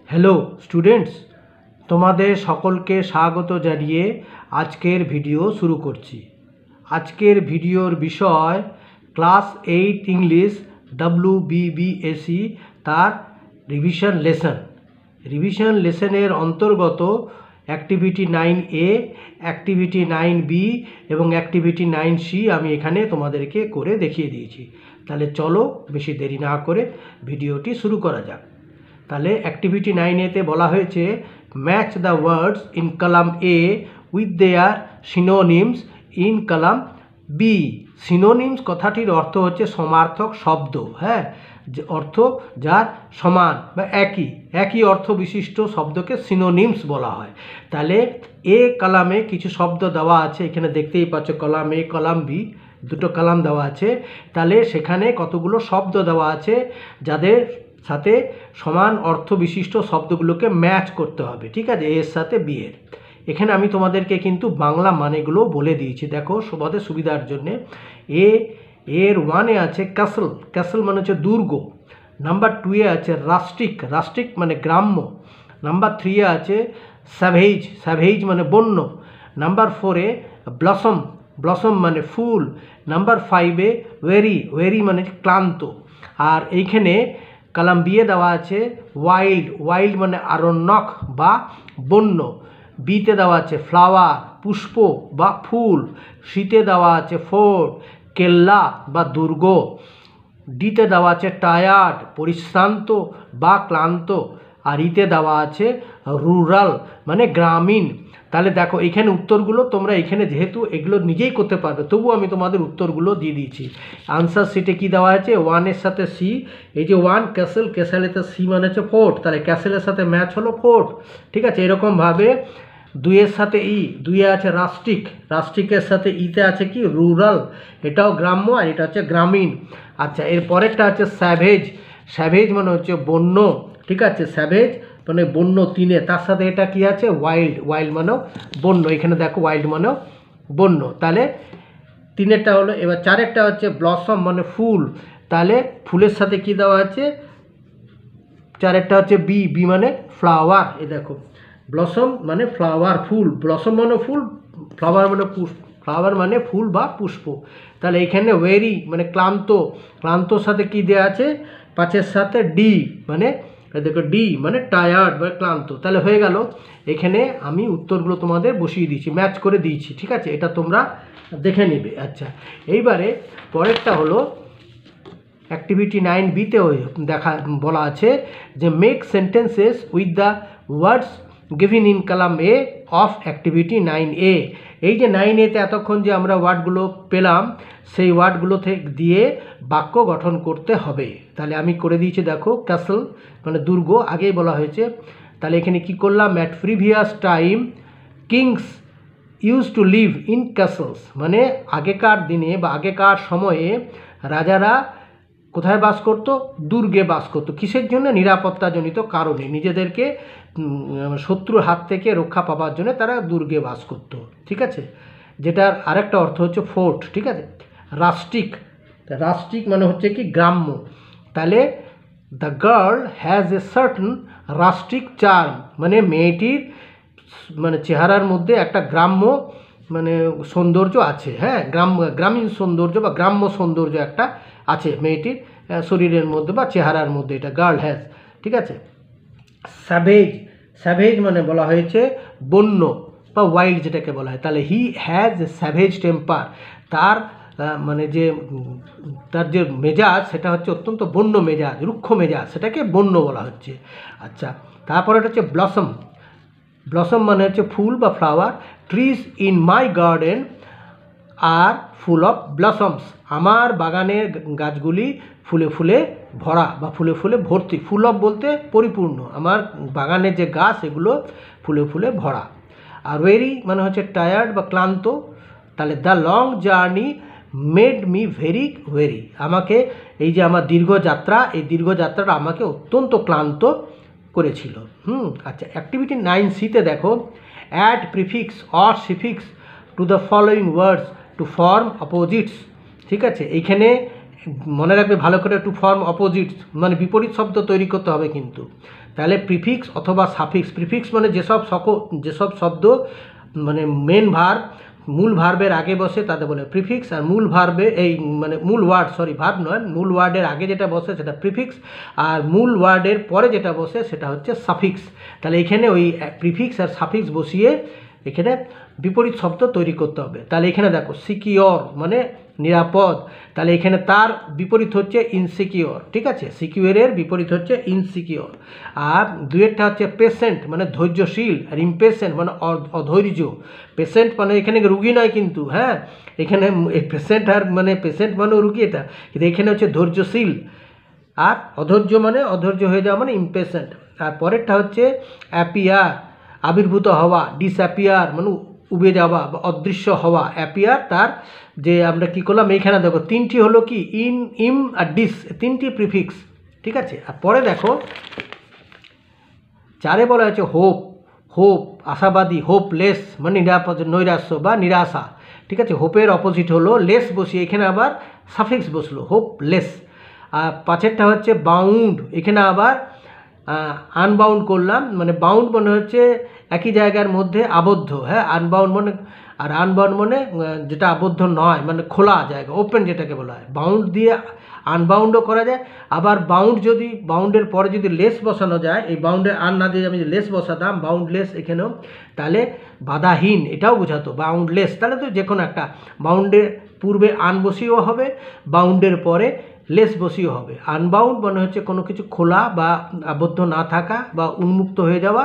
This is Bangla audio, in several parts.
হ্যালো স্টুডেন্টস, তোমাদের সকলকে স্বাগত জানিয়ে আজকের ভিডিও শুরু করছি। আজকের ভিডিওর বিষয় ক্লাস 8 ইংলিশ WBBSE তার রিভিশন লেসনের অন্তর্গত অ্যাক্টিভিটি 9A, অ্যাক্টিভিটি 9B এবং অ্যাক্টিভিটি 9C আমি এখানে তোমাদেরকে করে দেখিয়ে দিয়েছি। তাহলে চলো বেশি দেরি না করে ভিডিওটি শুরু করা যাক। তাহলে অ্যাক্টিভিটি 9A-তে বলা হয়েছে match the words in column A with their synonyms in column B. Synonyms কথাটির অর্থ হচ্ছে সমার্থক শব্দ, হ্যাঁ, যে অর্থ যার সমান বা একই অর্থ বিশিষ্ট শব্দকে সিনোনিমস বলা হয়। তাহলে এ কলামে কিছু শব্দ দেওয়া আছে, এখানে দেখতেই পাচ্ছ কলাম এ কলাম বি, দুটো কলাম দেওয়া আছে। তাহলে সেখানে কতগুলো শব্দ দেওয়া আছে যাদের সাথে সমান অর্থ বিশিষ্ট শব্দগুলোকে ম্যাচ করতে হবে, ঠিক আছে, এর সাথে বি এর। এখানে আমি তোমাদেরকে কিন্তু বাংলা মানেগুলো বলে দিয়েছি, দেখো সবাদের সুবিধার জন্যে। এর 1-এ আছে ক্যাসল মানে হচ্ছে দুর্গ। নাম্বার 2-এ আছে রাস্টিক মানে গ্রাম্য। নাম্বার 3-এ আছে স্যাভেজ মানে বন্য। নাম্বার 4-এ ব্লসম মানে ফুল। নাম্বার 5-এ ওয়েরি মানে ক্লান্ত। আর এইখানে কলাম বিয়ে দেওয়া আছে ওয়াইল্ড মানে আরণ্যক বা বন্য। বিতে দেওয়া আছে ফ্লাওয়ার পুষ্প বা ফুল। সিতে দেওয়া আছে ফোর্ট কেল্লা বা দুর্গ। ডিতে দেওয়া আছে টায়ার্ড পরিশ্রান্ত বা ক্লান্ত। আর ইতে দেওয়া আছে রুরাল মানে গ্রামীণ। তাহলে দেখো এখানে উত্তরগুলো তোমরা এখানে যেহেতু এগুলো নিজেই করতে পারবে, তবু আমি তোমাদের উত্তরগুলো দিয়ে দিয়েছি। আনসার সিটে কি দেওয়া আছে 1-এর সাথে সি। এই যে 1 ক্যাসেলেতে সি মানে হচ্ছে ফোর্ট, তাহলে ক্যাসেলের সাথে ম্যাচ হলো ফোর্ট, ঠিক আছে। এরকমভাবে 2-এর সাথে 2-এ আছে রাস্টিকের সাথে ইতে আছে কি রুরাল, এটাও গ্রাম্য আর এটা হচ্ছে গ্রামীণ। আচ্ছা, এর পরেরটা আছে স্যাভেজ মানে হচ্ছে বন্য, ঠিক আছে, স্যাভেজ মানে বন্য 3-এ। তার সাথে এটা কি আছে ওয়াইল্ড মানেও বন্য, এখানে দেখো ওয়াইল্ড মানেও বন্য। তাহলে 3-এরটা হলো। এবার 4-এরটা হচ্ছে ব্লসম মানে ফুল, তাহলে ফুলের সাথে কি দেওয়া আছে 4-এরটা হচ্ছে বি মানে ফ্লাওয়ার। এ দেখো ব্লসম মানে ফ্লাওয়ার, ফুল, ব্লসম মানে ফুল, ফ্লাওয়ার মানে ফুল বা পুষ্প। তাহলে এখানে ওয়েরি মানে ক্লান্তর সাথে কি দেওয়া আছে 5-এর সাথে ডি মানে দেখো ডি মানে টায়ার্ড বা ক্লান্ত। তাহলে হয়ে গেল, এখানে আমি উত্তরগুলো তোমাদের বসিয়ে দিয়েছি, ম্যাচ করে দিয়েছি, ঠিক আছে, এটা তোমরা দেখে নেবে। আচ্ছা, এইবারে পরেরটা হলো অ্যাক্টিভিটি 9B-তে বলা আছে যে make sentences with the words given in column A of activity 9A। এই যে 9A-তে এতক্ষণ যে আমরা ওয়ার্ডগুলো পেলাম, সেই ওয়ার্ডগুলো দিয়ে বাক্য গঠন করতে হবে। তাহলে আমি করে দিয়েছি, দেখো ক্যাসল মানে দুর্গ, আগেই বলা হয়েছে। তাহলে এখানে কি করলাম, at previous time kings use to live in castles, মানে আগেকার দিনে বা আগেকার সময়ে রাজারা কোথায় বাস করতো, দুর্গে বাস করতো। কিসের জন্য, নিরাপত্তাজনিত কারণে, নিজেদেরকে শত্রুর হাত থেকে রক্ষা পাওয়ার জন্য তারা দুর্গে বাস করতো, ঠিক আছে। যেটার আরেকটা অর্থ হচ্ছে ফোর্ট, ঠিক আছে। রাস্টিক মানে হচ্ছে কি গ্রাম্য। তাহলে the girl has a certain rustic charm, মানে মেয়েটির মানে চেহারার মধ্যে একটা গ্রাম্য মানে সৌন্দর্য আছে, হ্যাঁ, গ্রামীণ সৌন্দর্য বা গ্রাম্য সৌন্দর্য একটা আছে মেয়েটির শরীরের মধ্যে বা চেহারার মধ্যে, এটা গার্ল হ্যাজ, ঠিক আছে। স্যাভেজ মানে বলা হয়েছে বন্য বা ওয়াইল্ড যেটাকে বলা হয়। তাহলে he has a savage temper, তার মানে যে তার যে মেজাজ সেটা হচ্ছে অত্যন্ত বন্য মেজাজ, রুক্ষ মেজাজ, সেটাকে বন্য বলা হচ্ছে। আচ্ছা, তারপরে এটা হচ্ছে ব্লসম মানে হচ্ছে ফুল বা flower. Trees in my garden আর ফুল অফ ব্লসমস, আমার বাগানের গাছগুলি ফুলে ফুলে ভরা বা ফুলে ফুলে ভর্তি। ফুল অফ বলতে পরিপূর্ণ, আমার বাগানের যে গাছ এগুলো ফুলে ফুলে ভরা। আর ওয়েরি মানে হচ্ছে টায়ার্ড বা ক্লান্ত। তাহলে the long journey made me very weary, আমাকে এই যে আমার দীর্ঘযাত্রা, এই দীর্ঘযাত্রাটা আমাকে অত্যন্ত ক্লান্ত করেছিল। আচ্ছা, অ্যাক্টিভিটি 9C-তে দেখো add prefix or suffix to the following words to form opposites, ঠিক আছে। এইখানে মনে রাখবে ভালো করে, টু ফর্ম অপোজিটস মানে বিপরীত শব্দ তৈরি করতে হবে কিন্তু। তাহলে প্রিফিক্স অথবা সাফিক্স, প্রিফিক্স মানে যেসব শব্দ মানে মেন ভার্ব মূল ভার্বের আগে বসে তাদের বলে প্রিফিক্স, আর মূল ভার্বে এই মানে মূল ওয়ার্ড ভার্ব নয়, মূল ওয়ার্ডের আগে যেটা বসে সেটা প্রিফিক্স, আর মূল ওয়ার্ডের পরে যেটা বসে সেটা হচ্ছে সাফিক্স। তাহলে এখানে ওই প্রিফিক্স আর সাফিক্স বসিয়ে এখানে বিপরীত শব্দ তৈরি করতে হবে। তাহলে এখানে দেখো সিকিওর মানে নিরাপদ, তাহলে এখানে তার বিপরীত হচ্ছে ইনসিকিওর, ঠিক আছে, সিকিওরের বিপরীত হচ্ছে ইনসিকিওর। আর দুয়েরটা হচ্ছে পেশেন্ট মানে ধৈর্যশীল, আর ইমপেশেন্ট মানে অধৈর্য। পেশেন্ট মানে এখানে রুগী নয় কিন্তু, হ্যাঁ, এখানে পেশেন্ট আর মানে পেশেন্ট মানে রুগী এটা, কিন্তু এখানে হচ্ছে ধৈর্যশীল। আর অধৈর্য মানে অধৈর্য হয়ে যাওয়া মানে ইমপেশেন্ট। আর পরেরটা হচ্ছে অ্যাপিয়ার আবির্ভূত হওয়া, ডিসঅ্যাপিয়ার মানে উবে যাওয়া বা অদৃশ্য হওয়া। অ্যাপিয়ার তার যে আমরা কী করলাম এইখানে দেখো তিনটি হলো কি ইন, ইম আর ডিস, তিনটি প্রিফিক্স, ঠিক আছে। আর পরে দেখো 4 বলা হয়েছে হোপ, হোপ আশাবাদী, হোপলেস মানে নৈরাশ্য বা নিরাশা, ঠিক আছে। হোপের অপোজিট হলো লেস, বসিয়ে এখানে আবার সাফিক্স বসলো হোপলেস। আর 5টা হচ্ছে বাউন্ড, এখানে আবার আনবাউন্ড করলাম, মানে বাউন্ড মানে হচ্ছে একই জায়গার মধ্যে আবদ্ধ, হ্যাঁ, আনবাউন্ড মানে, আর আনবাউন্ড মানে যেটা আবদ্ধ নয় মানে খোলা জায়গা, ওপেন যেটাকে বলা হয়। বাউন্ড দিয়ে আনবাউন্ডও করা যায়, আবার বাউন্ডের পরে যদি লেস বসানো যায়, এই বাউন্ডের আন না দিয়ে আমি যদি লেস বসাতাম বাউন্ডলেস এখানেও, তাহলে বাধাহীন এটাও বোঝাতো বাউন্ডলেস। তাহলে তো যে কোনো একটা বাউন্ডের পূর্বে আন বসিয়েও হবে, বাউন্ডের পরে লেস বসিয়েও হবে। আনবাউন্ড মানে হচ্ছে কোনো কিছু খোলা বা আবদ্ধ না থাকা বা উন্মুক্ত হয়ে যাওয়া,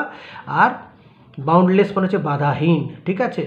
আর বাউন্ডলেস মানে হচ্ছে বাধাহীন, ঠিক আছে।